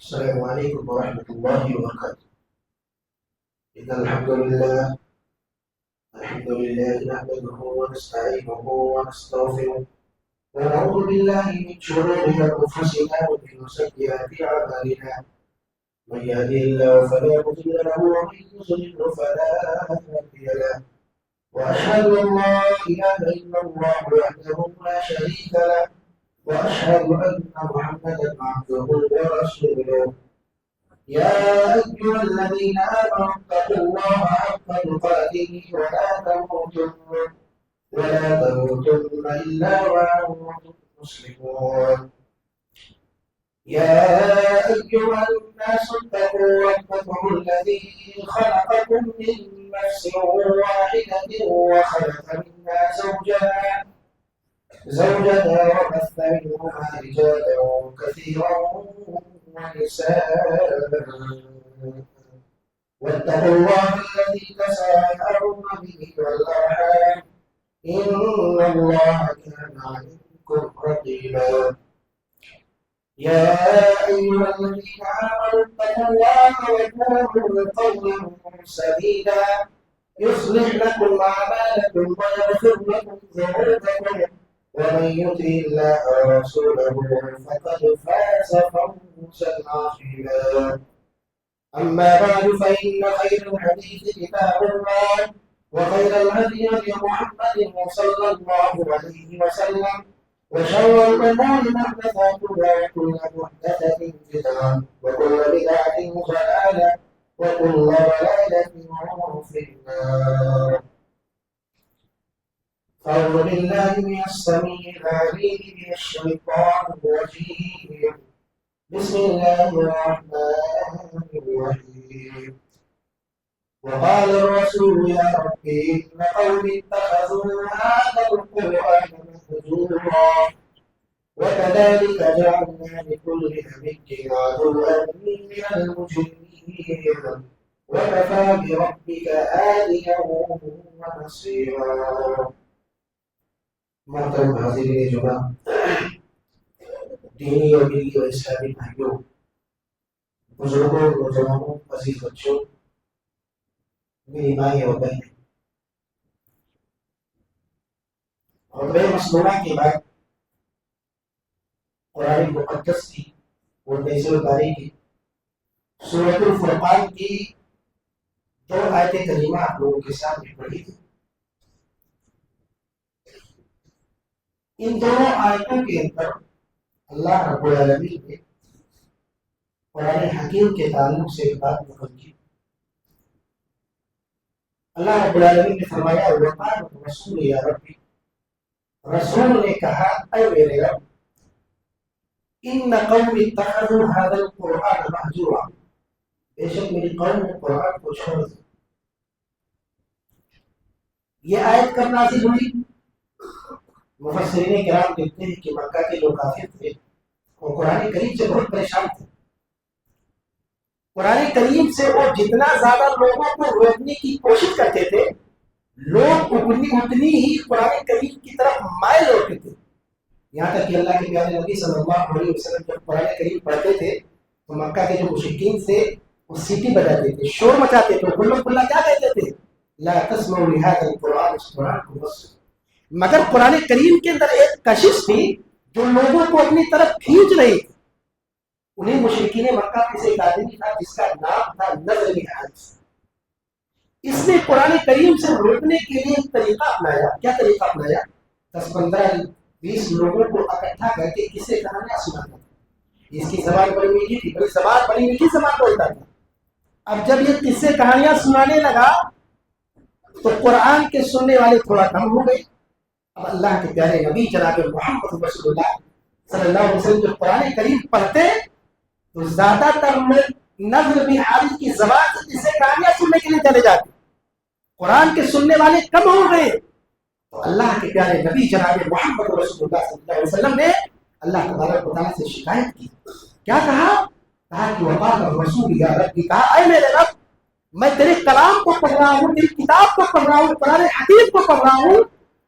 السلام عليكم ورحمة الله وبركاته. إن الحمد لله نحمده ونستعينه ونستغفره ونعوذ بالله من شرور أنفسنا ومن سيئات أعمالنا. من يهده الله فلا مضل له ومن يضلل فلا هادي له. وأشهد أن لا إله إلا الله وحده لا شريك له وأشهد أن محمدا عبده ورسوله. يا أيها الذين آمنوا اتقوا الله حق تقاته ولا تموتن إلا وأنتم مسلمون. يا أيها الناس اتقوا ربكم الذي خلقكم من نفس واحدة وخلق منها زوجها وبث منهما رجالا كثيرا ونساء. واتقوا الله الذي تساءلون به والأرحام إن الله كان عليكم رقيبا. يا أيها الذين آمنوا اتقوا الله وقولوا قولا سديدا يصلح لكم أعمالكم ويغفر لكم ذنوبكم ومن يطع الله ورسوله فقد فاز فوزا عظيما. أما بعد فإن خير الحديث كتاب الله وخير الهدي هدي محمد صلى الله عليه وسلم وشر الأمور محدثاتها وكل محدثة بدعة وكل بدعة ضلالة وكل ضلالة في النار. أعوذ بالله من السميع العليم من الشيطان الرجيم. بسم الله الرحمن الرحيم. وقال الرسول يا رب إن قومي اتخذوا هذا القرآن مهجورا وكذلك جعلنا لكل نبي عدوا من المجرمين وكفى بربك هاديا ونصيرا. محترم حاضرین جمعہ، دینی اور دینی اور اسلامی بھائیوں، بزرگوں، نوجوانوں، عزیز بچوں، میری مائیں اور بہنیں، خطبہ مسنونہ کے بعد قرآن مقدس کی اور نزول باری کی سورۃ الفرقان کی 2 آیت کریمہ آپ لوگوں کے سامنے پڑھی تھی. ان دونوں آیتوں کے اندر اللہ رب العالمین نے قرآن حکیم کے تعلق سے ایک بات نقل کی. اللہ رب العالمین نے فرمایا وقال الرسول یا ربی، رسول نے کہا اے میرے رب ان قوم اتخذوا هذا القرآن مهجورا، بے شک میری قوم نے قرآن کو چھوڑ دیا. یہ آیت کب نازل ہوئی؟ مفسرین کرام کہتے ہیں کہ مکہ کے جو کافر تھے وہ قرآن کریم سے بہت پریشان تھے. قرآن کریم سے وہ جتنا زیادہ لوگوں کو روکنے کی کوشش کرتے تھے، لوگ اتنی ہی قرآن کریم کی طرف مائل ہوتے تھے. یہاں تک کہ اللہ کے پیارے نبی صلی اللہ علیہ وسلم جب قرآن کریم پڑھتے تھے تو مکہ کے جو مشرکین سے وہ سیٹی بجاتے تھے، شور مچاتے تھے. کھلا کھلا کیا کہتے تھے؟ لا تسمعوا لهذا القرآن، اس قرآن کو بس. مگر قرآن کریم کے اندر ایک کشش تھی جو لوگوں کو اپنی طرف کھینچ رہی تھی. انہیں مشرکین مکہ میں سے ایک آدمی تھا جس کا نام تھا نضر بن حارث. اس نے قرآن کریم سے روکنے کے لیے ایک طریقہ اپنایا. کیا طریقہ اپنایا؟ 10 15 20 لوگوں کو اکٹھا کر کے قصے کہانیاں سناتا تھا. اس کی زبان بڑی میٹھی تھی، بڑی میٹھی زبان بولتا تھا. اب جب یہ قصے کہانیاں سنانے لگا تو قرآن کے سننے والے تھوڑا کم ہو گئے. اب اللہ کے پیارے نبی جناب محمد رسول اللہ صلی اللہ علیہ وسلم جو قرآن کریم پڑھتے تو زیادہ تر نضر بن حارث کی زبان سے قصے کہانیاں سننے کے لیے چلے جاتے. قرآن کے سننے والے کم ہو گئے تو اللہ کے پیارے نبی جناب محمد رسول اللہ صلی اللہ علیہ وسلم نے اللہ تبارک و تعالیٰ سے شکایت کی. کیا کہا کہ وقال الرسول یا رب، کہا اے میرے رب میں تیرے کلام کو پڑھ رہا ہوں، تیری کتاب کو پڑھ رہا ہوں، قرآن حکیم کو پڑھ رہا ہوں،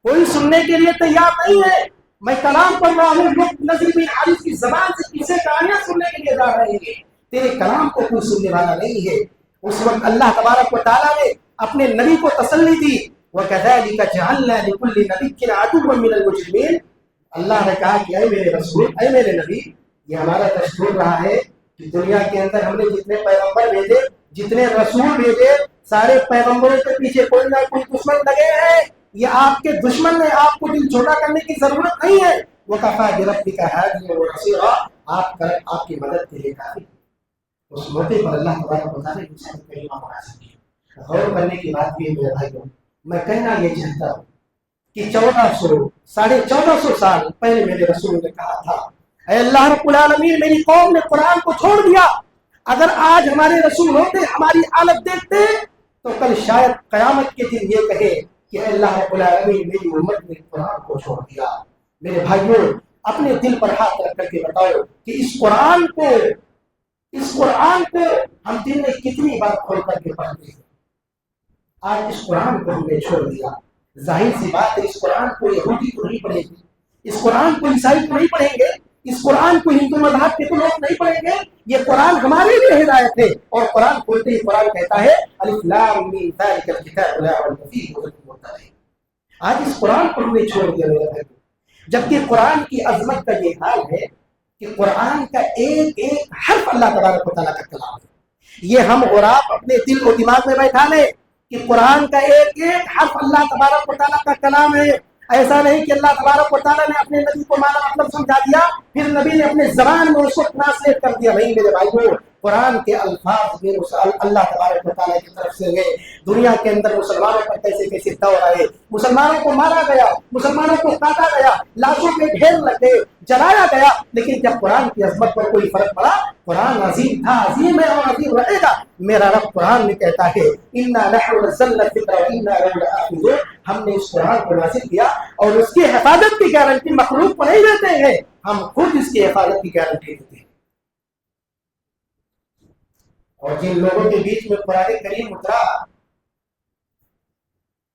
کوئی سننے کے لیے تیار نہیں ہے. میں کلام پڑھ رہا ہوں، لوگ نضر بن حارث کی زبان سے قصے کہانیاں سننے کے لیے جا رہے ہیں، تیرے کلام کو کوئی سننے والا نہیں ہے. اس وقت اللہ تبارک و تعالیٰ نے اپنے نبی کو تسلی دی. وَكَذَلِكَ جَعَلْنَا لِكُلِّ نَبِيٍّ عَدُوًّا مِنَ الْمُجْرِمِينَ. اللہ نے کہا کہ اے میرے رسول، اے میرے نبی، یہ ہمارا دستور رہا ہے کہ دنیا کے اندر ہم نے جتنے پیغمبر بھیجے، جتنے رسول بھیجے، سارے پیغمبروں کے پیچھے کوئی نہ کوئی دشمن لگے ہیں. یہ آپ کے دشمن نے آپ کو دل چھوٹا کرنے کی ضرورت نہیں ہے. وَكَفَى بِرَبِّكَ هَادِيًا وَنَصِيرًا، آپ کی مدد کے لیے کافی. اس موقع پر اللہ تبارک و تعالیٰ نے کلمہ مناسب کیا. غور کرنے کی بات بھی ہے میرے بھائیوں. میں کہنا یہ چاہتا ہوں کہ 1400 سال پہلے میرے رسول نے کہا تھا اے اللہ رب العالمین میری قوم نے قرآن کو چھوڑ دیا. اگر آج ہمارے رسول ہوتے ہماری حالت دیکھتے تو کل شاید قیامت کے دن یہ کہے کہ اے اللہ رب العالمین میری امت نے قرآن کو چھوڑ دیا. میرے بھائیوں اپنے دل پر ہاتھ رکھ کر کے بتاؤ کہ اس قرآن کو ہم دن میں کتنی بار کھول کر کے پڑھتے ہیں. آج اس قرآن کو ہم نے چھوڑ دیا. ظاہر سی بات ہے اس قرآن کو یہودی کو نہیں پڑھیں گے، اس قرآن کو عیسائی کو نہیں پڑھیں گے، اس قرآن کو ہندو مذہب کے تو لوگ نہیں پڑھیں گے. یہ قرآن ہمارے لیے ہدایت ہے. اور قرآن کھولتے ہی قرآن کہتا ہے الف لام میم ذالک الکتاب لا ریب فیہ ہدی للمتقین. آج اس قرآن کو ہم نے چھوڑ دیا میرے بھائی. جبکہ قرآن کی عظمت کا یہ حال ہے کہ قرآن کا ایک ایک حرف اللہ تبارک و تعالیٰ کا کلام ہے. یہ ہم اور آپ اپنے دل و دماغ میں بیٹھا لیں کہ قرآن کا ایک ایک حرف اللہ تبارک و تعالیٰ کا کلام ہے. ایسا نہیں کہ اللہ تبارک و تعالیٰ نے اپنے نبی کو مانا مطلب سمجھا دیا پھر نبی نے اپنے زبان میں اس کو ٹرانسلیٹ کر دیا. نہیں میرے بھائیو، قرآن کے الفاظ میں اللہ تبارک و تعالیٰ کی طرف سے گئے. دنیا کے اندر مسلمانوں پر کیسے کیسے دور آئے، مسلمانوں کو مارا گیا، مسلمانوں کو کاٹا گیا، لاشوں کے ڈھیر لگے، جلایا گیا، لیکن جب قرآن کی عظمت پر کوئی فرق پڑا، قرآن عظیم تھا، عظیم ہے اور عظیم رہے گا. میرا رب قرآن میں کہتا ہے اِنَّا نَحْنُ نَزَّلْنَا الذِّكْرَ وَإِنَّا لَهُ لَحَافِظُونَ. ہم نے اس قرآن کو نازل کیا اور اس کی حفاظت کی گارنٹی مخلوق کو نہیں دیتے ہیں، ہم خود اس کی حفاظت کی گارنٹی دیتے ہیں. اور جن لوگوں کے بیچ میں قرآن کریم اترا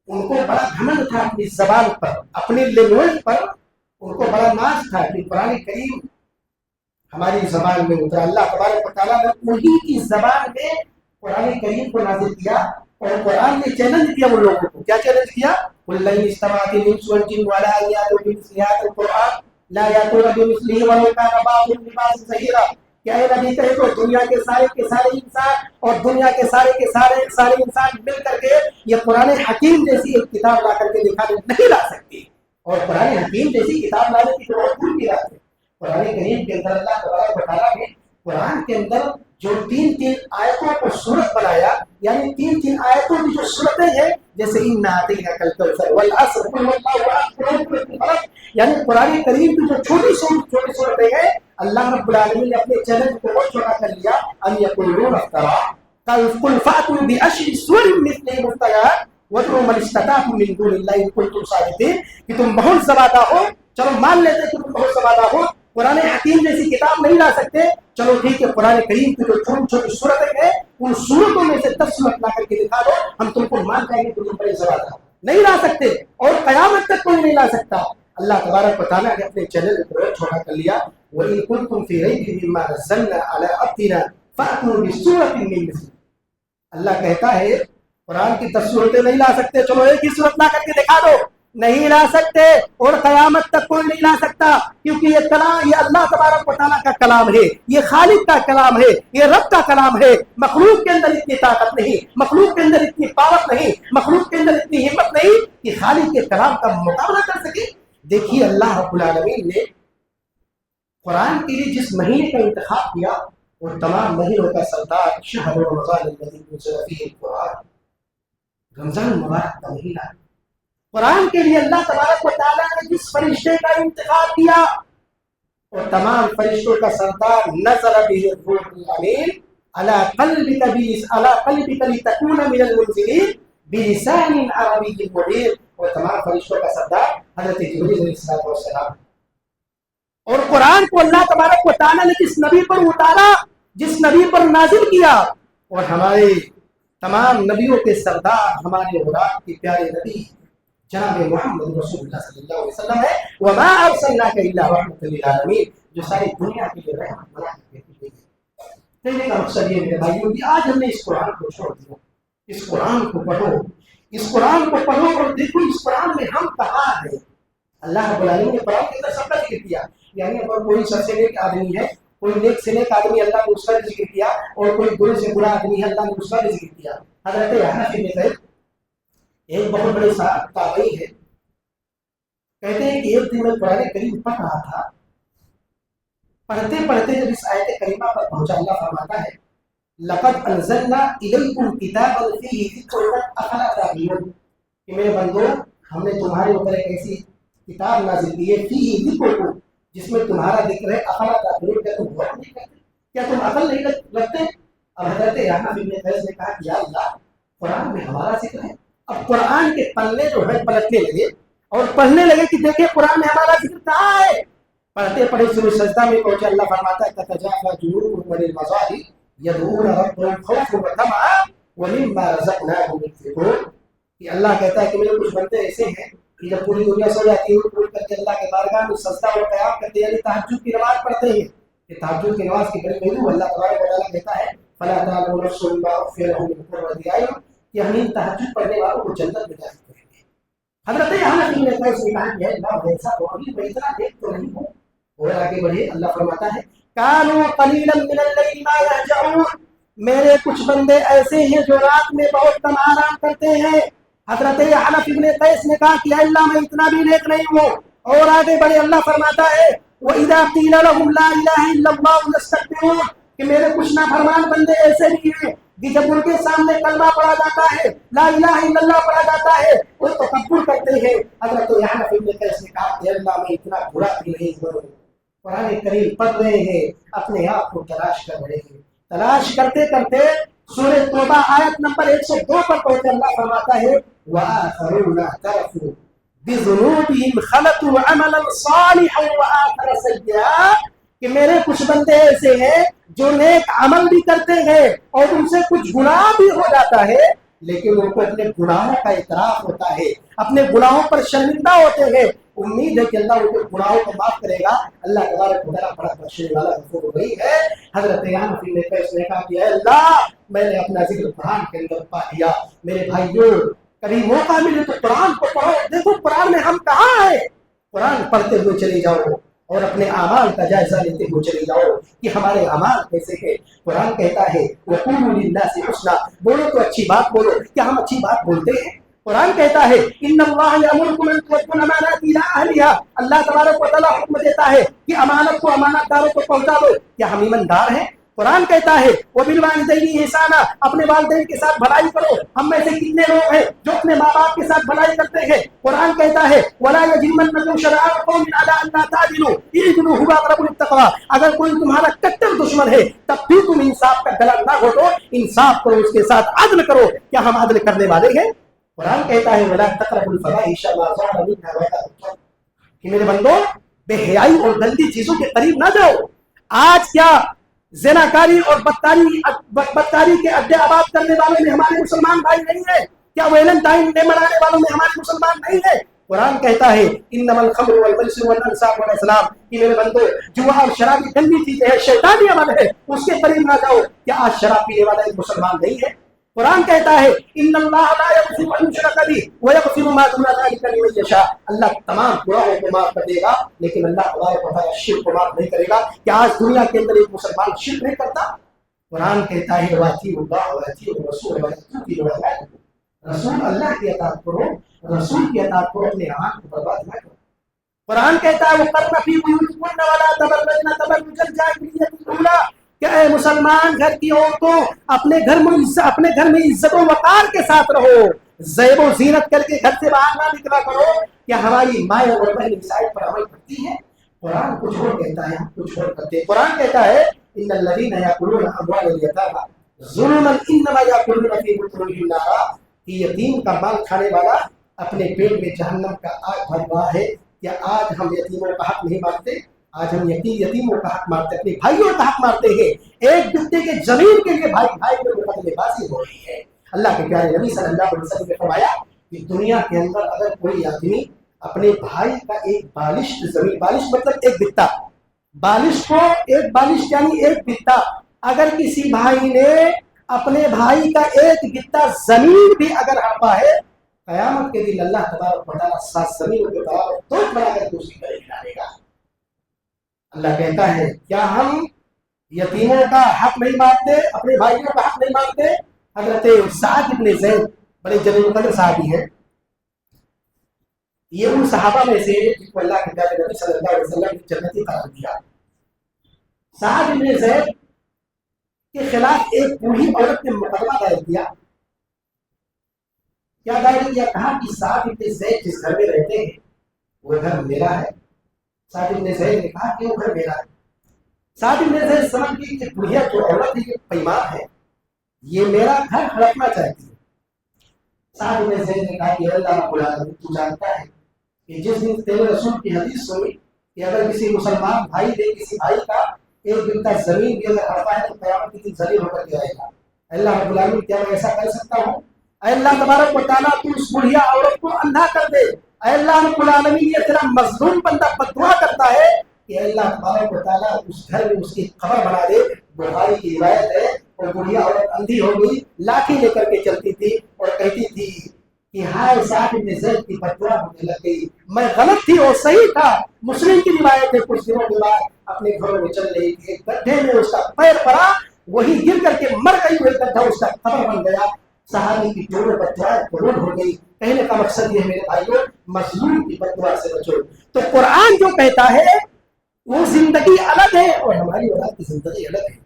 ان کو بڑا گھمنڈ تھا اپنی زبان پر، اپنی لینگویج پر، ان کو بڑا ناز تھا کہ قرآن کریم ہماری زبان میں اترا. اللہ تبارک و تعالیٰ نے انہی کی زبان میں قرآن کریم کو نازل کیا اور قرآن نے چیلنج کیا ان لوگوں کو. کیا چیلنج کیا؟ قُلْ لَئِنِ اجْتَمَعَتِ الْإِنسُ وَالْجِنُّ عَلَىٰ أَن يَأْتُوا بِمِثْلِ هَٰذَا الْقُرْآنِ لَا يَأْتُونَ بِمِثْلِهِ وَلَوْ كَانَ بَعْضُهُمْ لِبَعْضٍ ظَهِيرًا. کیا اے نبی کہے تو دنیا کے سارے انسان اور دنیا کے سارے انسان مل کر کے یہ قرآن حکیم جیسی ایک کتاب لا کر کے دکھانے نہیں لا سکتی. اور قرآن حکیم جیسی کتاب لانے کی تو بہت دور کی بات ہے. قرآن کریم کے اندر اللہ تبارک و تعالیٰ نے قرآن کے اندر جو تین آیتوں کو صورت بنایا، یعنی تین آیتوں کی جو صورتیں ہیں، جیسے اِنَّا أَعْطَيْنَاكَ الْكَوْثَرَ وَالْعَصْرِ قُلْ هُوَ اللَّهُ أَحَدٌ. یعنی قرآن کریم کی جو چھوٹی صورتیں ہیں، اللہ رب العالمین نے اپنے چیلنج کو بہت چھوٹا کر لیا. أَن يَقُولُوا افْتَرَىٰ قُلْ فَأْتُوا بِعَشْرِ سُوَرٍ مِثْلِهِ مُفْتَرَيَاتٍ وَادْعُوا مَنِ اسْتَطَعْتُم مِّن دُونِ اللَّهِ إِن كُنتُمْ صَادِقِينَ. کہ تم بہت زبادہ ہو، چلو مان لیتے کہ تم بہت زبادہ ہو، قرآن حکیم جیسی کتاب نہیں لا سکتے، چلو ٹھیک ہے قرآن کریم کی جو چھوٹی چھوٹی صورتیں ہیں ان صورتوں میں سے 10 صورت لا کر کے دکھا دو، ہم تم کو مان جائیں گے کہ تم بڑے زبادہ نہیں لا سکتے اور قیامت تک کوئی نہیں لا سکتا. اللہ تبارک و تعالیٰ نے اپنے چینل کو چھوٹا کر لیا. وَإِن كُنتُمْ فِي رَيْبٍ مِّمَّا نَزَّلْنَا عَلَىٰ عَبْدِنَا فَأْتُوا بِسُورَةٍ مِّن مِّثْلِهِ. اللہ کہتا ہے قرآن کی 10 صورتیں نہیں لا سکتے، چلو ایک ہی صورت لا کر کے دکھا دو. نہیں لا سکتے اور قیامت تک کوئی نہیں لا سکتا، کیونکہ یہ کلام یہ اللہ تبارک و تعالیٰ کا کلام ہے، یہ خالق کا کلام ہے، یہ رب کا کلام ہے. مخلوق کے اندر اتنی طاقت نہیں، مخلوق کے اندر اتنی پاور نہیں، مخلوق کے اندر اتنی ہمت نہیں کہ خالق کے کلام کا مقابلہ کر سکے. دیکھیے اللہ رب العالمین نے قرآن کے لیے جس مہینے کا انتخاب کیا وہ تمام مہینوں کا سردار شہر رمضان الذی انزل فیہ القرآن، رمضان مبارک کا مہینہ. قرآن کے لیے اللہ تبارک و تعالیٰ نے جس فرشتے کا انتخاب کیا اور تمام فرشتوں کا سردار نزل به الروح الامین على قلبك لتكون من المنزلین بلسان عربی مبین. اور تمام فرشتوں کا سردار حضرت جبریل علیہ السلام. اور قرآن کو اللہ تبارک و تعالیٰ نے جس نبی پر اتارا، جس نبی پر نازل کیا، اور ہمارے تمام نبیوں کے سردار ہمارے غلام کے پیارے نبی جناب محمد رسول اللہ صلی اللہ علیہ وسلم ہے. وما ارسلناک الا رحمۃ للعالمین، جو ساری دنیا کے لیے رحمت بنا کر بھیجی گئی ہے. کہنے کا مقصد یہ میرے بھائیوں کہ آج ہم نے اس قرآن کو چھوڑ دیا. اس قرآن کو پڑھو، اس قرآن کو پڑھو اور دیکھو اس قرآن میں ہم کہاں ہیں. اللہ رب العالمین نے قرآن کے اندر سب کا ذکر کیا، یعنی اگر کوئی سب سے نیک آدمی ہے، کوئی نیک سے نیک آدمی اللہ نے اس کا بھی ذکر کیا، اور کوئی برے سے برا آدمی ہے اللہ نے اس کا بھی ذکر کیا. حضرت انس بن مالک ایک بہت بڑے تابعی ہے، کہتے ہیں کہ ایک دن میں قرآن کریم پڑھ رہا تھا، پڑھتے پڑھتے جب اس آیت کریمہ پر پہنچا، اللہ فرماتا ہے لقد انزلنا الیکم کتابا فیہ ذکرکم افلا تعقلون، کہ میرے بندو ہم نے تمہارے اوپر ایک ایسی کتاب نازل کی ہے فیہ ذکرکم، جس میں تمہارا ذکر ہے، افلا تعقلون، کیا تم غور نہیں کرتے، کیا تم عقل نہیں رکھتے. اب حضرت انس بن مالک نے کہا کہ یا اللہ قرآن میں ہمارا ذکر ہے. اب قرآن کے پلے جو ہے پلٹنے لگے اور پڑھنے لگے کہ دیکھیں قرآن میں ہمارا ذکر کہاں ہے. پڑھتے پڑھے سورہ سجدہ میں پہنچے، اللہ فرماتا ہے تتجافى جنوبهم عن المضاجع يدعون ربهم خوفا وطمعا ومما رزقناهم ينفقون. کہ اللہ کہتا ہے کہ میرے کچھ بندے ایسے ہیں کہ جب پوری دنیا سو جاتی ہے پوری کر کے اللہ کے بارگاہ میں سجدہ اور قیام کرتے ہیں، یعنی تہجد کی نماز پڑھتے ہیں. کہ تہجد کی نماز کی بڑی ویلو اللہ تبارک و تعالیٰ کہتا ہے فلا تعلم نفس ما اخفي لهم من قرة اعين، کہ ہم ان تہجد پڑھنے والوں کو جنت میں جا سکتے ہیں. حضرت حنفی نے کیسے کہا کہ اللہ ایسا تو ابھی میں اتنا دیکھ تو نہیں ہوں. اور آگے بڑھے اللہ فرماتا ہے کانوا قلیلا من اللیل ما یہجعون، میرے کچھ بندے ایسے ہیں جو رات میں بہت کم آرام کرتے ہیں. حضرت حنفی بن قیس نے کہا کہ اللہ میں اتنا بھی نیک نہیں ہوں. اور آگے بڑھے اللہ فرماتا ہے وَإِذَا قِيلَ لَهُمْ لَا إِلَهَ إِلَّا اللَّهُ يَسْتَكْبِرُونَ، کہ میرے کچھ نافرمان بندے ایسے بھی ہیں کہ جب ان کے سامنے کلمہ پڑھا جاتا ہے، لا الہ الا اللہ پڑھا جاتا ہے، وہ تکبر کرتے ہیں. حضرت حنفی بن قیس نے کہا کہ اللہ میں اتنا برا بھی نہیں ہوں. قرآن کریم پڑھ رہے ہیں، اپنے آپ کو تلاش کر رہے ہیں. تلاش کرتے کرتے سورہ توبہ آیت نمبر 102 پر پہنچے. اللہ فرماتا ہے وآخرون اعترفوا بذنوبهم خلطوا عملا صالحا وآخر سیئا، کہ میرے کچھ بندے ایسے ہیں جو نیک عمل بھی کرتے ہیں اور ان سے کچھ گناہ بھی ہو جاتا ہے، لیکن ان کو اپنے گناہوں کا اعتراف ہوتا ہے، اپنے گناہوں پر شرمندہ ہوتے ہیں. امید ہے کہ اللہ ان کے گناہوں کو معاف کرے گا. اللہ تبارک و تعالیٰ بڑا بخشنے والا غفور رحیم ہے. حضرت حنفی نے فیصلے کہا کہ اے اللہ میں نے اپنا ذکر قرآن کے اندر پا لیا. میرے بھائیوں کبھی موقع ملے تو قرآن کو پڑھو. دیکھو قرآن میں ہم کہاں ہیں. قرآن پڑھتے ہوئے چلے جاؤ اور اپنے اعمال کا جائزہ لیتے ہوئے چلے جاؤ کہ ہمارے اعمال کیسے ہیں. قرآن کہتا ہے وَقُولُوا لِلنَّاسِ حُسْنًا، بولو تو اچھی بات بولو. کیا ہم اچھی بات بولتے ہیں؟ قرآن کہتا ہے ان اللہ یامرکم ان تؤدوا الامانات الی اہلھا، اللہ تبارک و تعالیٰ حکم دیتا ہے کہ امانت کو امانت داروں کو پہنچا دو. کیا ہم ایماندار ہیں؟ قرآن کہتا ہے وبالوالدین احسانا، اپنے والدین کے ساتھ بھلائی کرو. ہم میں سے کتنے لوگ ہیں جو اپنے ماں باپ کے ساتھ بھلائی کرتے ہیں؟ قرآن کہتا ہے ولا یجرمنکم شنآن قوم علی الا تعدلوا اعدلوا هو اقرب للتقوی، اگر کوئی تمہارا کٹر دشمن ہے تب بھی تم انصاف کا گلا نہ گھوٹو، انصاف کرو، اس کے ساتھ عدل کرو. کیا ہم عدل کرنے والے ہیں؟ قرآن کہتا ہے ولا تقربوا الفواحش ما ظهر منها وما بطن، کہ میرے بندو بے حیائی اور گندی چیزوں کے قریب نہ جاؤ. آج کیا زناکاری اور بدکاری کے اڈے آباد کرنے والوں میں ہمارے مسلمان بھائی نہیں ہیں؟ کیا ویلنٹائن ڈے منانے والوں میں ہمارے مسلمان نہیں ہیں؟ قرآن کہتا ہے انما الخمر والمیسر والانصاب والازلام، کہ میرے بندو جوا اور شراب گندی چیزیں ہیں، شیطانی عمل ہے، اس کے قریب نہ جاؤ. کیا آج شراب پینے والا ایک مسلمان نہیں ہے؟ قرآن کہتا ہے ان اللہ لا یغفر ان یشرک به ویغفر ما دون ذلک لمن یشاء، اللہ تمام گناہوں کو معاف کر دے گا لیکن اللہ تبارک و تعالیٰ شرک کو معاف نہیں کرے گا. کیا آج دنیا کے اندر ایک مسلمان شرک نہیں کرتا؟ قرآن کہتا ہے واطیعوا اللہ واطیعوا الرسول ولا تطیعوا الاولاد، رسول اللہ کی اطاعت کرو، رسول کی اطاعت کرو، اپنے اعمال کو برباد نہ کرو. قرآن کہتا ہے وقرن فی بیوتکن ولا تبرجن تبرج الجاہلیۃ الاولی، کہ اے مسلمان گھر کی عورتوں اپنے گھر میں عزت و وقار کے ساتھ رہو، زیب و زینت کر کے گھر سے باہر نہ نکلا کرو. کیا ہماری مائیں اور بہنیں اس آیت پر عمل کرتی ہیں؟ قرآن کچھ اور کہتا ہے، ہم کچھ اور کرتے ہیں. قرآن کہتا ہے ان الذین یاکلون اموال الیتامی ظلما انما یاکلون فی بطونہم نارا، کہ یتیم کا مال کھانے والا اپنے پیٹ میں جہنم کا آگ بھر رہا ہے. کیا آج ہم یتیموں کا حق نہیں مانتے؟ آج ہم یتیموں کا حق مارتے، اپنے بھائیوں کا حق مارتے ہیں. ایک بتے کے زمین کے لیے بھائی میں مقدمے بازی ہو رہی ہے. اللہ کے پیارے نبی صلی اللہ علیہ وسلم نے فرمایا کہ دنیا کے اندر اگر کوئی آدمی اپنے بھائی کا ایک بالشت زمین، بالشت مطلب ایک بتا، بالشت کو ایک بالشت یعنی ایک بتا، اگر کسی بھائی نے اپنے بھائی کا ایک بتا زمین بھی اگر ہڑپا ہے، قیامت کے دن اللہ تبارک و تعالیٰ 7 زمینوں کے برابر توڑ بنا کر دوسری طرف ڈالے گا. اللہ کہتا ہے کیا ہم یتیموں کا حق نہیں مانتے، اپنے بھائیوں کا حق نہیں مانتے؟ حضرت سعد بن زید بڑے جلیل القدر صحابی ہیں. یہ ان صحابہ میں سے جن کو اللہ کے پیارے نبی صلی اللہ علیہ وسلم نے جنتی قرار دیا. سعد بن زید کے خلاف ایک بوڑھی عورت نے مقدمہ دائر کیا. کیا دائر کیا؟ کہا کہ سعد بن زید جس گھر میں رہتے ہیں وہ گھر میرا ہے. سعد بن زید نے کہا کہ وہ گھر میرا ہے. سعد بن زید سمجھ گئی کہ بڑھیا جو عورت ہے یہ پیمان ہے، یہ میرا گھر ہڑپنا چاہتی ہے. سعد بن زید نے کہا کہ اللہ رب العالمین تو جانتا ہے کہ جس دن تیرے رسول کی حدیث سنی کہ اگر کسی مسلمان بھائی نے کسی بھائی کا ایک بتا زمین بھی اگر ہڑپا ہے تو قیامت کے دن ذلیل ہو کر کے آئے گا. اللہ رب العالمین کیا میں ایسا کر سکتا ہوں؟ اے اللہ تبارک و تعالیٰ تو اس بڑھیا عورت کو اندھا کر دے. اے اللہ رب العالمین یہ تیرا مظلوم بندہ بددعا کرتا ہے کہ اللہ تبارک و تعالیٰ اس گھر میں اس کی قبر بنا دے. بخاری کی روایت ہے اور بڑھیا عورت اندھی ہو گئی، لاٹھی لے کر کے چلتی تھی اور کہتی تھی کہ ہائے صاحب ابن زید کی بددعا ہونے لگ گئی، میں غلط تھی اور صحیح تھا۔ مسلم کی روایت ہے کچھ دنوں کے بعد اپنے گھروں میں چل رہی تھی، ایک گڈھے میں اس کا پیر پڑا، وہی گر کر کے مر گئی، وہی گڈھا اس کا قبر بن گیا۔ صحابی کی دونوں بددعائیں قبول ہو گئی۔ کہنے کا مقصد یہ میرے بھائیوں، مظلوم کی بددعا سے بچو۔ تو قرآن جو کہتا ہے وہ زندگی الگ ہے اور ہماری اولاد کی زندگی الگ ہے۔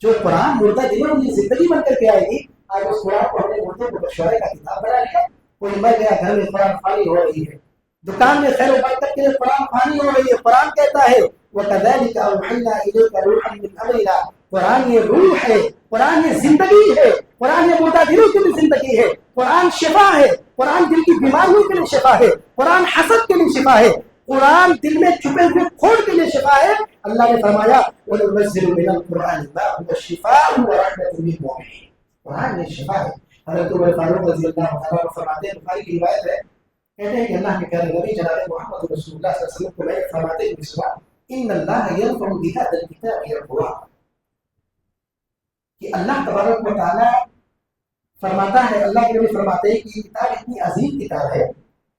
جو قرآن مردہ دلوں کی زندگی بن کر کے آئے گی، آج اس قرآن کو ہم نے مردوں کو بشارے کا کتاب بنا لیا۔ کوئی مر گیا، گھر میں قرآن خوانی ہو رہی ہے، دکان میں خیر و برکت کے لیے قرآن خوانی ہو رہی ہے۔ قرآن کہتا ہے وَكَذَلِكَ أَوْحَيْنَا إِلَيْكَ رُوحًا مِّنْ أَمْرِنَا، قرآن یہ روح ہے، قرآن یہ زندگی ہے، قرآن یہ مردہ دلوں کے لیے زندگی ہے، قرآن شفا ہے، قرآن دل کی بیماریوں کے لیے شفا ہے، قرآن حسد کے لیے شفا ہے، قرآن دل میں چھپے ہوئے کھوڑ کے لیے شفا ہے۔ اللہ نے فرمایا وَنُنَزِّلُ مِنَ الْقُرْآنِ مَا هُوَ شِفَاءٌ وَرَحْمَةٌ لِّلْمُؤْمِنِينَ، قرآن یہ شفا ہے۔ حضرت عمر فاروق رضی اللہ عنہ فرماتے ہیں، بخاری کی روایت ہے، کہتے ہیں کہ اللہ کے پیارے نبی جناب محمد رسول اللہ صلی اللہ علیہ وسلم کو میں نے فرماتے ہوئے سنا ان اللہ یرفع بهذا الكتاب اقوام، کہ اللہ تبارک و تعالی فرماتا ہے، اللہ کے نبی فرماتے ہیں کہ یہ کتاب اتنی عظیم کتاب ہے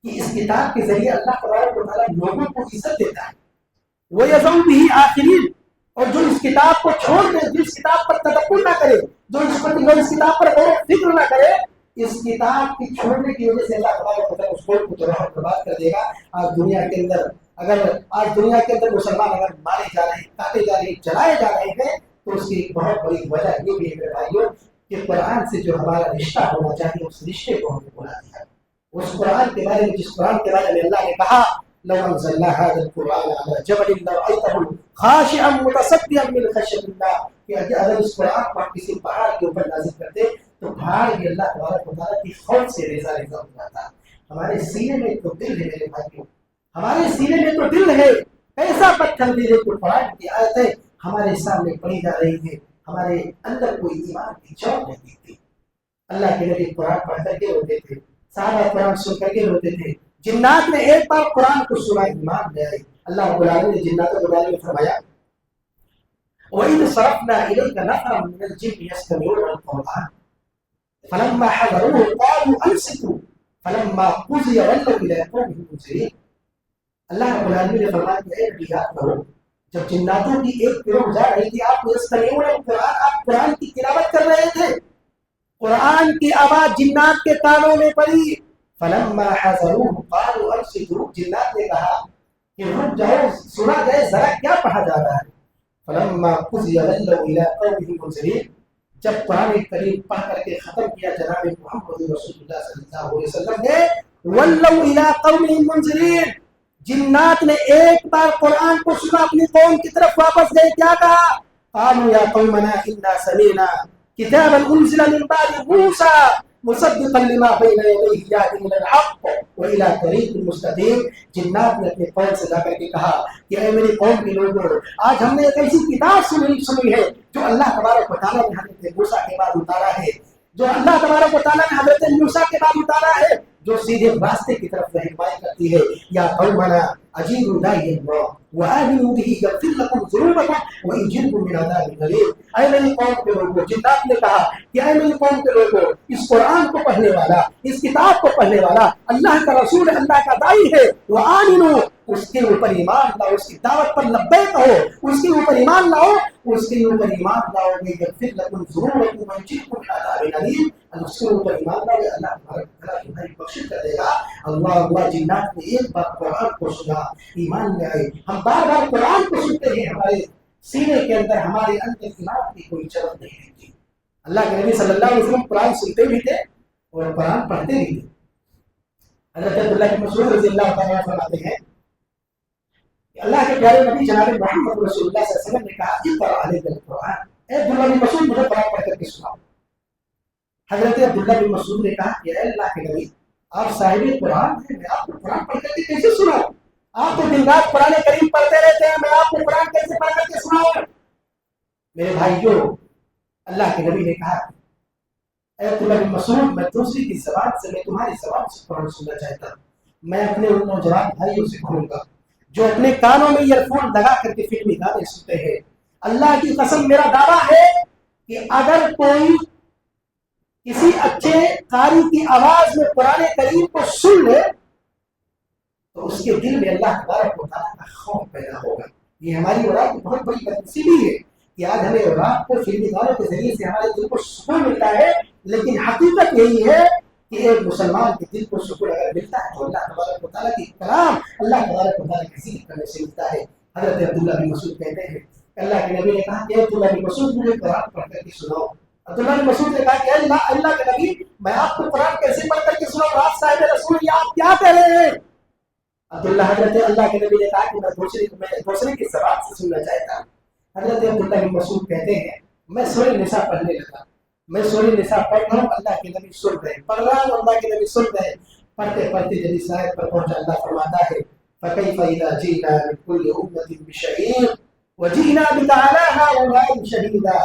کہ اس کتاب کے ذریعے اللہ تبارک و تعالی لوگوں کو عزت دیتا ہے۔ وَيَذَوْ بِهِ آخِرِينَ، اور جو اس کتاب کو چھوڑ دے، جو اس کتاب پر تدبر نہ کرے، جو اس کتاب پر غور و فکر نہ کرے، اس کتاب کی چھوڑنے کی وجہ سے اللہ تبارک و تعالی اس کو تباہ و برباد کر دے گا۔ آج دنیا کے اندر مسلمان اگر مارے جا رہے ہیں، کاٹے جا رہے ہیں، جلائے جا رہے ہیں، تو اس کی ایک بہت بڑی وجہ یہ بھی ہے میرے بھائیوں کہ قرآن سے جو ہمارا رشتہ ہونا چاہیے اس رشتے کو ہم نے بھلا دیا۔ اس قرآن کے بارے میں، جس قرآن کے بارے میں اللہ نے کہا لو انزلنا هذا القرآن على جبل لرأيته خاشعا متصدعا من خشية الله، کہ اگر اس قرآن کو کسی پہاڑ کے اوپر نازل کرتے تو پہاڑ بھی اللہ تبارک و تعالیٰ کی خوف سے ریزہ ریزہ ہو جاتا۔ ہمارے سینے میں تو دل ہے میرے بھائیوں، ہمارے سینے میں تو دل ہے، ایسا پتھر دل ہے کہ قرآن کی آیتیں ہمارے سامنے پڑھی جا رہی ہے، ہمارے اندر کوئی ایمان کی چوٹ نہیں دیتی۔ اللہ کے نبی قرآن پڑھ کر کے روتے تھے، صحابہ قرآن سن کر کے روتے تھے۔ جنات نے ایک بار قرآن کو سنا، ایمان لے آئے۔ اللہ رب العالمین نے جناتوں کے بارے میں فرمایا وَإِذْ صَرَفْنَا إِلَيْكَ نَفَرًا مِّنَ الْجِنِّ يَسْتَمِعُونَ الْقُرْآنَ فَلَمَّا حَضَرُوهُ قَالُوا أَنصِتُوا فَلَمَّا قُضِيَ وَلَّوْا إِلَىٰ قَوْمِهِم مُنذِرِينَ۔ اللہ رب العالمین نے فرمایا کہ اے نبی یاد کرو جب جناتوں کی ایک گروہ جا رہی تھی، آپ یستمعون القرآن، آپ قرآن کی تلاوت کر رہے تھے، قرآن کی آواز جنات کے کانوں میں پڑی، فلما حضروه قالوا انصتوا، جنات نے کہا کہ رک جاؤ، سنا جائے ذرا کیا پڑھا جا رہا ہے۔ فلما قضي ولوا الى قومهم منذرين، جب قرآن کریم پڑھ کر کے ختم کیا جناب محمد رسول اللہ صلی اللہ علیہ وسلم نے، ولوا الى قومهم منذرين، جنات نے ایک بار قرآن کو سنا، اپنی قوم کی طرف واپس گئے، کیا کہا؟ قالوا يا قومنا انا سمعنا كتابا انزل من بعد موسى مصدقا لما بين يديه يهدي الى الحق والى طريق مستقيم۔ جنات نے اپنے قوم سے جا کر کے کہا کہ اے میری قوم کے لوگوں، آج ہم نے ایک ایسی کتاب سنی ہے جو اللہ تبارک و تعالیٰ نے حضرت موسیٰ کے بعد اتارا ہے، جو اللہ تبارک و تعالیٰ نے حضرت موسیٰ کے بعد اتارا ہے، جو سیدھے راستے کی طرف رہنمائی کرتی ہے۔ یا قومنا اجیبوا داعی اللہ وآمنوا به یغفر لکم ذنوبکم ویجرکم من عذاب غلیظ۔ اے میری قوم کے لوگوں، جنات نے کہا کہ اے میری قوم کے لوگوں، اس قرآن کو پڑھنے والا، اس کتاب کو پڑھنے والا اللہ کا رسول، اللہ کا داعی ہے، وآمنوا، اس کے اوپر ایمان لاؤ، اس کی دعوت پر لبیک کہو، اس کے اوپر ایمان لاؤ، اس کے اوپر ایمان لاؤ گے یغفر لکم ذنوبکم ویجرکم من عذاب غلیظ، اس کے اوپر ایمان لاؤ گے اللہ تمہاری بخشش کر دے گا۔ اللہ اللہ، جنات نے ایک بار قرآن کو سنا، ایمان لے آئے۔ ہم بار بار قرآن کو سنتے ہیں، ہمارے سینے کے اندر، ہمارے اندر ایمان کی کوئی چرت نہیں رہتی۔ اللہ کے نبی صلی اللہ علیہ وسلم قرآن سنتے بھی تھے اور قرآن پڑھتے بھی تھے۔ حضرت عبداللہ بن مسعود رضی اللہ تعالیٰ فرماتے ہیں کہ اللہ کے پیارے نبی جناب محمد رسول اللہ صلی اللہ علیہ وسلم نے کہا اقرأ علیک القرآن، اے عبداللہ بن مسعود مجھے قرآن پڑھ کر کے سناؤ۔ حضرت عبداللہ بن مسعود نے کہا کہ اے اللہ کے نبی، آپ صاحب قرآن ہیں، میں آپ کو قرآن پڑھ کر کے کیسے سناؤں؟ آپ تو دن رات قرآن کریم پڑھتے رہتے ہیں، میں آپ کو قرآن کیسے پڑھ کر کے سناؤں؟ میرے بھائیوں، اللہ کے نبی نے کہا اے عبداللہ بن مسعود، میں دوسری کی زبان سے، میں تمہاری زبان سے قرآن سننا چاہتا ہوں۔ میں اپنے ان نوجوان بھائیوں سے کہوں گا جو اپنے کانوں میں ایئر فون لگا کر کے فلمی گانے سنتے ہیں، اللہ کی قسم میرا دعویٰ ہے کہ اگر کوئی کسی اچھے قاری کی آواز میں قرآن کریم کو سن لے تو اس کے دل میں اللہ تبارک و تعالیٰ کا خوف پیدا ہوگا. یہ ہماری اور آپ کی بہت بڑی بدنصیبی ہے کہ آج ہمیں رات کو فلمی گانوں کے ذریعے سے ہمارے دل کو سکون ملتا ہے، لیکن حقیقت یہی ہے کہ ایک مسلمان کے دل کو سکون اگر ملتا ہے تو اللہ تبارک و تعالیٰ کی کلام اللہ تبارک و تعالیٰ کی ذکر کرنے سے ملتا ہے. حضرت عبداللہ بن مسعود کہتے ہیں اللہ کے نبی نے کہا کہ عبداللہ بن مسعود مجھے قرآن پڑھ کر کے سناؤ. عبداللہ بن مسعود نے کہا کہ اللہ کے نبی میں آپ کو قرآن کیسے پڑھ کر کے سناؤں؟ رات صاحب رسول یہ آپ کیا کہہ رہے ہیں؟ عبداللہ حضرت اللہ کے نبی نے کہا کہ میں دوسرے کی زبان سے سننا چاہتا ہوں. حضرت عبداللہ بن مسعود کہتے ہیں میں سورہ نساء پڑھنے لگا. میں سورہ نساء پڑھ رہا ہوں، اللہ کے نبی سن رہے ہیں. پڑھ رہا ہوں، اللہ کے نبی سن رہے ہیں. پڑھتے پڑھتے جب اس آیت پر پہنچا اللہ فرماتا ہے فَكَيْفَ إِذَا جِئْنَا مِنْ كُلِّ أُمَّةٍ بِشَهِيدٍ وَجِئْنَا بِكَ عَلَىٰ هَٰؤُلَاءِ شَهِيدًا.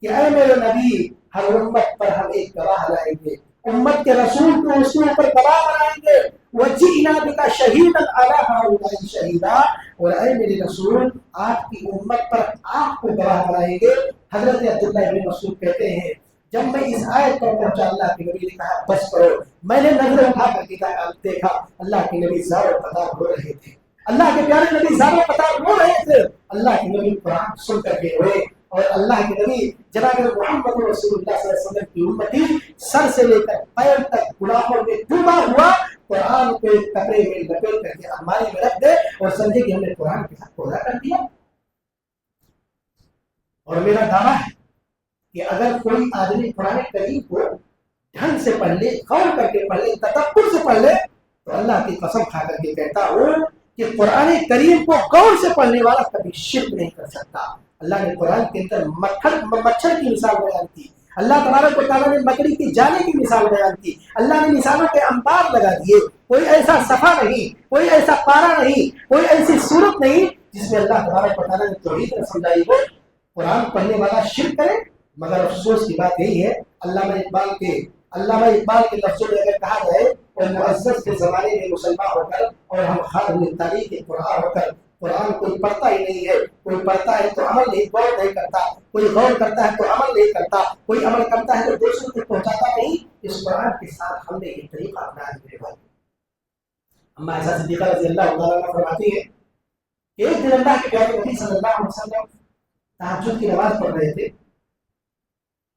کہ اے میرے نبی ہر امت پر ہم ایک گواہ لائیں گے، امت کے رسول کو اس کے اوپر گواہ بنائیں گے. وَجِئْنَا بِكَ شَهِيدًا عَلَىٰ هَٰؤُلَاءِ شَهِيدًا. اور اے میرے رسول آپ کی امت پر آپ کو گواہ بنائیں گے. حضرت عبداللہ بن مسعود کہتے ہیں جب میں اس آیت پر پہنچا اللہ کے نبی نے کہا بس کرو. میں نے نظر اٹھا کر کے دیکھا اللہ کے نبی زار و قطار ہو رہے تھے. اللہ کے پیارے نبی زار و قطار ہو رہے تھے. اللہ کے نبی قرآن سن کر کے ہوئے اور اللہ کے نبی جناب محمد رسول اللہ صلی اللہ علیہ وسلم کی امتی سر سے لے کر پیر تک گناہوں میں ڈوبا ہوا قرآن کو ایک کپڑے میں لپیٹ کر کے الماری میں رکھ دے اور سمجھے کہ ہم نے قرآن کے ساتھ پودا کر دیا. اور میرا دعویٰ ہے کہ اگر کوئی آدمی قرآن کریم کو ڈھنگ سے پڑھ لے، غور کر کے پڑھ لے، تدبر سے پڑھ لے تو اللہ کی قسم کھا کر کے کہتا ہوں کہ قرآن کریم کو غور سے پڑھنے والا کبھی شرک نہیں کر سکتا. اللہ نے قرآن کے اندر مچھر کی مثال بیان کی، اللہ تبارک و تعالیٰ نے مکڑی کی جانے کی مثال بیان کی، اللہ نے مثالوں کے انبار لگا دیے. کوئی ایسا صفحہ نہیں، کوئی ایسا پارا نہیں، کوئی ایسی صورت نہیں جس میں اللہ تبارک و تعالیٰ نے توحید سمجھائی ہو. قرآن پڑھنے والا شرک کرے. مگر افسوس کی بات یہی ہے علامہ اقبال کے لفظوں میں اگر کہا جائے اور معزز کے زمانے میں مسلمان ہو کر اور ہم خال ہوئے تاریخ قرآن ہو کر قرآن کوئی پڑھتا ہی نہیں ہے. کوئی پڑھتا ہے تو عمل نہیں، غور نہیں کرتا. کوئی غور کرتا ہے تو عمل نہیں کرتا. کوئی عمل کرتا ہے تو دوسروں کو پہنچاتا نہیں. اس قرآن کے ساتھ ہم نے یہ طریقہ اپنایا ہے میرے بھائی. اما ایسا صدیقہ رضی اللہ عنہ فرماتی ہے ایک دن اللہ کے پیارے نبی صلی اللہ علیہ وسلم تہجد کی نماز پڑھ رہے تھے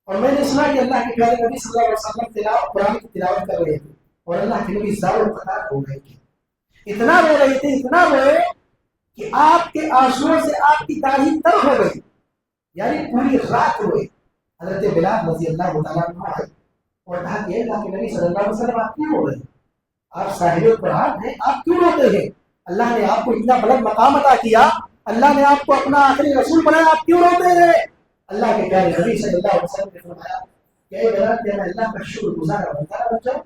اور میں نے سنا کہ اللہ کے پیارے نبی صلی اللہ علیہ وسلم قرآن کی تلاوت کر رہے تھے اور اللہ کے نبی زار و قطار ہو گئے تھے. اتنا رو رہے تھے، اتنا روئے کہ آپ کے آنسوؤں سے آپ کی داڑھی تر ہو گئی، یعنی پوری رات روئے. حضرت بلال رضی اللہ تعالیٰ عنہ آئے اور کہا کہ اللہ کے نبی صلی اللہ علیہ وسلم آپ کیوں رو رہے ہیں؟ آپ صاحب قرآن ہیں، آپ کیوں روتے ہیں؟ اللہ نے آپ کو اتنا بلند مقام عطا کیا، اللہ نے آپ کو اپنا آخری رسول بنایا، آپ کیوں روتے ہیں؟ اللہ کے پیارے نبی صلی اللہ علیہ وسلم نے فرمایا کہ اے بلال کہ میں اللہ کا شکر گزار بندہ بن جاؤں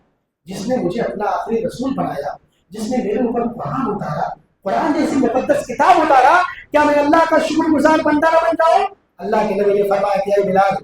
جس نے مجھے اپنا آخری رسول بنایا، جس نے میرے اوپر قرآن اتارا، قرآن جیسی مقدس کتاب اتارا. کیا میں اللہ کا شکر گزار بندہ نہ بن جاؤں؟ اللہ کے نبی نے فرمایا کہ اے بلال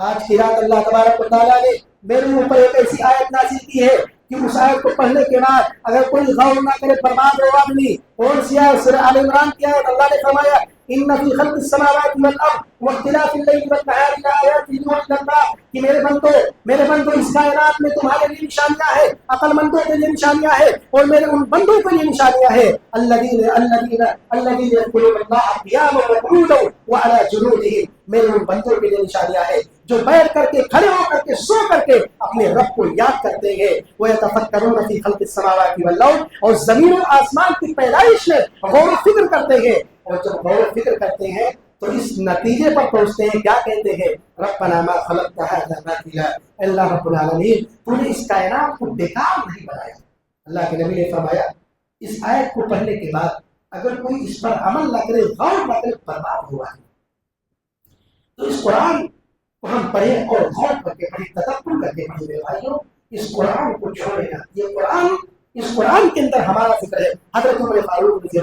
آج کی رات اللہ تبارک و تعالیٰ نے میرے اوپر ایک ایسی آیت نازل کی ہے کہ اس آیت کو پڑھنے کے بعد اگر کوئی غور نہ کرے برباد ہو آدمی. اور سورہ آل عمران کی آیت اللہ نے فرمایا ان فی خلق السماوات والارض واختلاف اللیل والنہار لآیات لأولی الالباب کہ میرے بندو اس کائنات میں تمہارے لیے نشانیاں ہیں، عقل مندوں کے لیے نشانیاں ہیں اور میرے ان بندوں کے لیے نشانیاں ہیں الذین یذکرون اللہ قیاما وقعودا وعلی جنوبہم. میرے ان بندوں کے لیے نشانیاں ہیں جو بیٹھ کر کے، کھڑے ہو کر کے، سو کر کے اپنے رب کو یاد کرتے ہیں. وَيَتَفَكَّرُونَ فِي خَلْقِ السَّمَاوَاتِ وَالْأَرْضِ اور زمین و آسمان کی پیدائش میں غور و فکر کرتے ہیں. اور جب غور و فکر کرتے ہیں تو اس نتیجے پر پہنچتے ہیں، کیا کہتے ہیں؟ رَبَّنَا مَا خَلَقْتَ هَٰذَا بَاطِلًا. اللہ رب العالمین تو نے اس کائنات کو بیکار نہیں بنایا. اللہ کے نبی نے فرمایا اس آیت کو پڑھنے کے بعد اگر کوئی اس پر عمل نہ کرے، غور نہ کرے، برباد ہوا ہے. تو اس قرآن کو ہم پڑھیں اور غور کر کے پڑھیں، تدبر کر کے پڑھیں میرے بھائیوں. اس قرآن کو چھوڑے نہ. اس قرآن کے اندر ہمارا فکر ہے. حضرت عمر فاروق رضی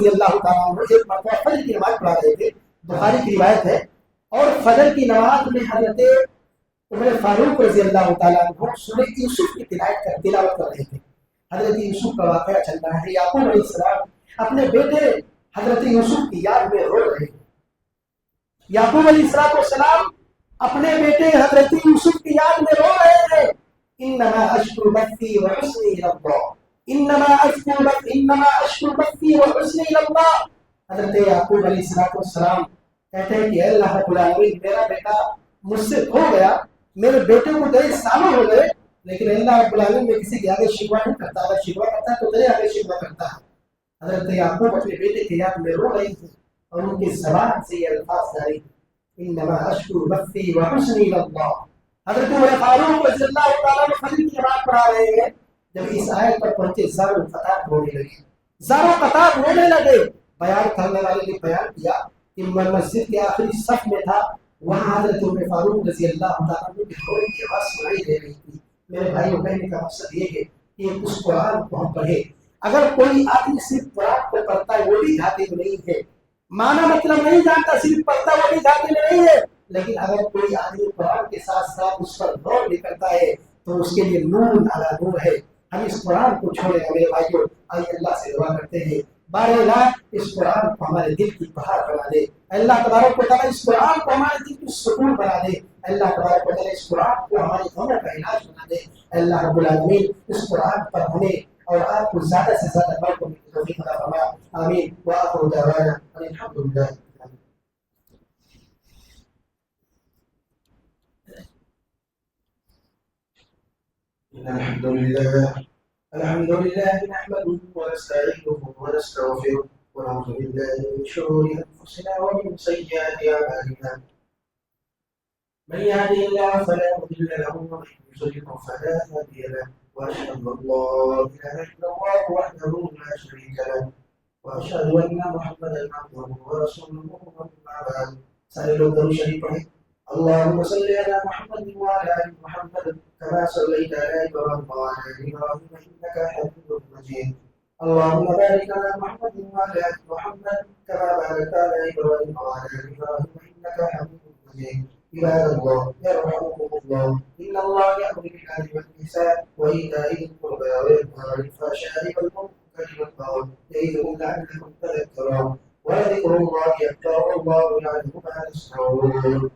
اللہ تعالیٰ عنہ ایک مرتبہ فجر کی نماز پڑھا رہے تھے، بخاری کی روایت ہے. اور فجر کی نماز میں حضرت عمر فاروق رضی اللہ تعالیٰ عنہ سورہ یوسف کی تلاوت کر رہے تھے. حضرت یوسف کا واقعہ چل رہا ہے. یعقوب علیہ السلام اپنے بیٹے حضرت یوسف کی یاد میں رو رہے ہیں. یعقوب علیہ السلام اپنے بیٹے حضرت یوسف کی یاد میں رو رہے ہیں. انما اشکو بثی وحزنی الی اللہ، انما اشکو بثی وحزنی الی اللہ. حضرت یعقوب علیہ السلام کہتے ہیں کہ اے اللہ رب العالمین، میرا بیٹا مجھ سے کھو گیا، میرے بیٹے کو کئی سالوں ہو گئے، لیکن اللہ رب العالمین میں کسی کے آگے شکوہ نہیں کرتا. اگر شکوہ کرتا ہے تو تیرے آگے شکوہ کرتا ہے. حضرت یعقوب اپنے بیٹے کی یاد میں رو رہی تھی اور ان کی زبان سے یہ الفاظ جاری انما اشکو بثی وحزنی الی اللہ. حضرت عمر فاروق رضی اللہ تعالیٰ عنہ فجر کی نماز پڑھا رہے ہیں. جب اس آیت پر پہنچے زار و قطار رونے لگے، زار و قطار رونے لگے. بیان کرنے والے نے بیان کیا کہ میں مسجد کے آخری صف میں تھا، وہاں حضرت عمر فاروق رضی اللہ تعالیٰ عنہ کی تھوڑی کی آواز سنائی دے رہی تھی. میرے بھائیوں کہنے کا مقصد یہ ہے کہ اس قرآن کو ہم پڑھیں. اگر کوئی آدمی صرف قرآن کو پڑھتا ہے وہ بھی گھاٹے میں نہیں ہے، معنی مطلب نہیں جانتا، صرف پڑھتا وہ بھی گھاٹے میں نہیں ہے. لیکن اگر کوئی آدمی قرآن کے ساتھ ساتھ اس پر غور بھی کرتا ہے تو اس کے لیے نور علی نور ہے. ہم اس قرآن کو چھوڑے گا میرے بھائیوں. آئیے اللہ سے دعا کرتے ہیں بارے اللہ اس قرآن کو ہمارے دل کی پہاڑ بنا دے. اللہ تبارک و تعالیٰ اس قرآن کو ہمارے دل کی سکون بنا دے. اللہ تبارک و تعالیٰ اس قرآن کو ہماری غموں کا علاج بنا دے. اللہ رب العالمین اس قرآن پر ہمیں اور آپ کو زیادہ سے زیادہ بڑھ کرنے کی توفیق عطا فرمائے. آمین. وآخر دعوانا ان الحمد للہ. الحمد لله نحمده ونستعينه ونستغفره ونعوذ بالله من شرور انفسنا ومن سيئات اعمالنا. من يهده الله فلا مضل له ومن يضلل فلا هادي له. واشهد ان لا اله الا الله وحده لا شريك له واشهد ان محمدا عبده ورسوله. اما بعد، سارے لوگ درود شریف پڑھیں. اللهم صل على محمد وعلى ال محمد كما صليت على ابراهيم وعلى ال ابراهيم انك حميد مجيد. اللهم بارك على محمد وعلى ال محمد كما باركت على ابراهيم وعلى ال ابراهيم انك حميد مجيد. عباد الله يرحمكم الله، ان الله يامر بالعدل والاحسان وايتاء ذي القربى وينهى عن الفحشاء والمنكر والبغي يعظكم لعلكم تذكرون. ولذكر الله اكبر والله يعلم ما تصنعون.